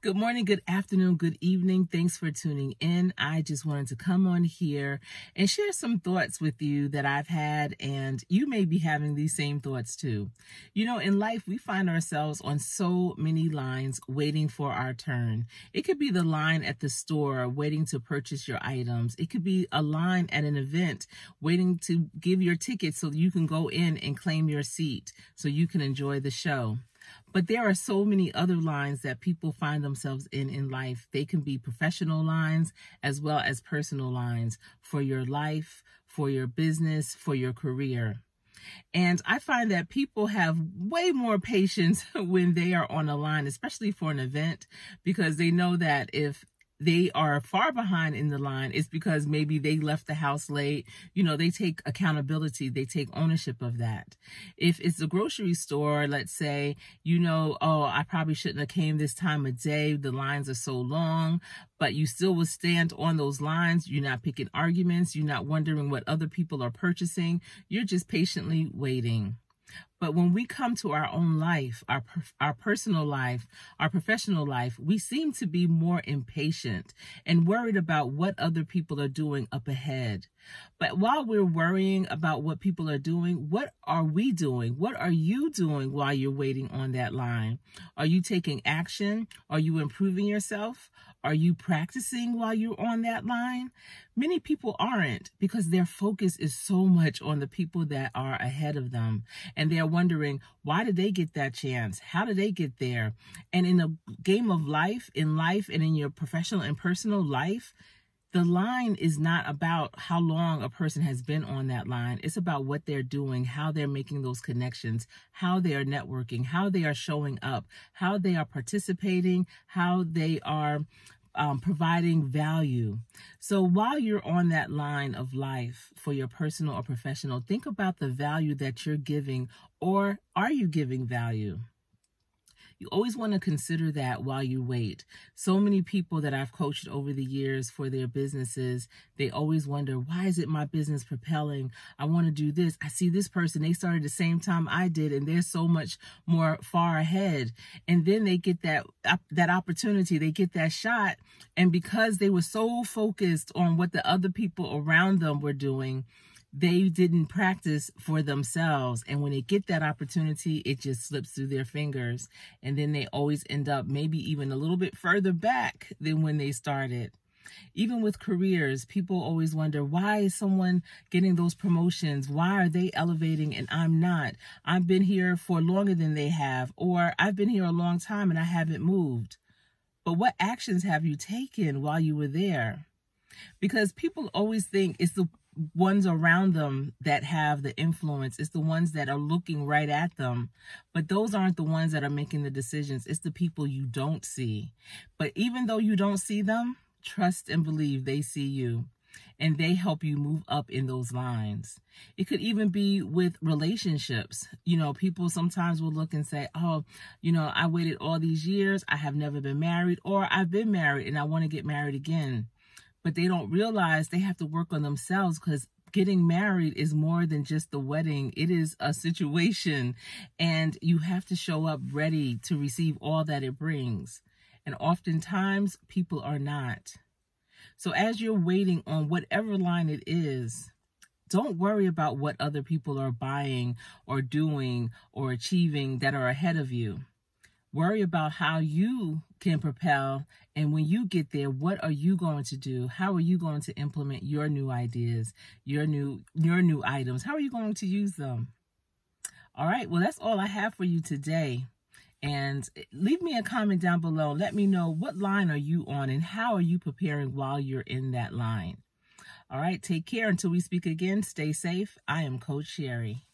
Good morning, good afternoon, good evening. Thanks for tuning in. I just wanted to come on here and share some thoughts with you that I've had, and you may be having these same thoughts too. You know, in life, we find ourselves on so many lines waiting for our turn. It could be the line at the store waiting to purchase your items. It could be a line at an event waiting to give your ticket so you can go in and claim your seat so you can enjoy the show. But there are so many other lines that people find themselves in life. They can be professional lines as well as personal lines for your life, for your business, for your career. And I find that people have way more patience when they are on a line, especially for an event, because they know that if they are far behind in the line, it's because maybe they left the house late. You know, they take accountability. They take ownership of that. If it's a grocery store, let's say, oh, I probably shouldn't have came this time of day. The lines are so long, but you still will stand on those lines. You're not picking arguments. You're not wondering what other people are purchasing. You're just patiently waiting. But when we come to our own life, our personal life, our professional life, we seem to be more impatient and worried about what other people are doing up ahead. But while we're worrying about what people are doing, what are we doing? What are you doing while you're waiting on that line? Are you taking action? Are you improving yourself? Are you practicing while you're on that line? Many people aren't, because their focus is so much on the people that are ahead of them. And they're wondering, why did they get that chance? How did they get there? And in a game of life, and in your professional and personal life, the line is not about how long a person has been on that line. It's about what they're doing, how they're making those connections, how they are networking, how they are showing up, how they are participating, how they are providing value. So while you're on that line of life for your personal or professional, think about the value that you're giving, or are you giving value? You always want to consider that while you wait. So many people that I've coached over the years for their businesses, they always wonder, why is it my business propelling? I want to do this. I see this person, they started the same time I did, and they're so much more far ahead. And then they get that opportunity, they get that shot. And because they were so focused on what the other people around them were doing, they didn't practice for themselves. And when they get that opportunity, it just slips through their fingers. And then they always end up maybe even a little bit further back than when they started. Even with careers, people always wonder, why is someone getting those promotions? Why are they elevating and I'm not? I've been here for longer than they have, or I've been here a long time and I haven't moved. But what actions have you taken while you were there? Because people always think it's the ones around them that have the influence. It's the ones that are looking right at them. But those aren't the ones that are making the decisions. It's the people you don't see. But even though you don't see them, trust and believe they see you. And they help you move up in those lines. It could even be with relationships. You know, people sometimes will look and say, oh, I waited all these years. I have never been married, or I've been married and I want to get married again. But they don't realize they have to work on themselves, because getting married is more than just the wedding. It is a situation, and you have to show up ready to receive all that it brings. And oftentimes people are not. So as you're waiting on whatever line it is, don't worry about what other people are buying or doing or achieving that are ahead of you. Worry about how you can propel, and when you get there, what are you going to do? How are you going to implement your new ideas, your new items? How are you going to use them? All right, well, that's all I have for you today. And leave me a comment down below. Let me know, what line are you on and how are you preparing while you're in that line? All right, take care until we speak again. Stay safe. I am Coach Sherry.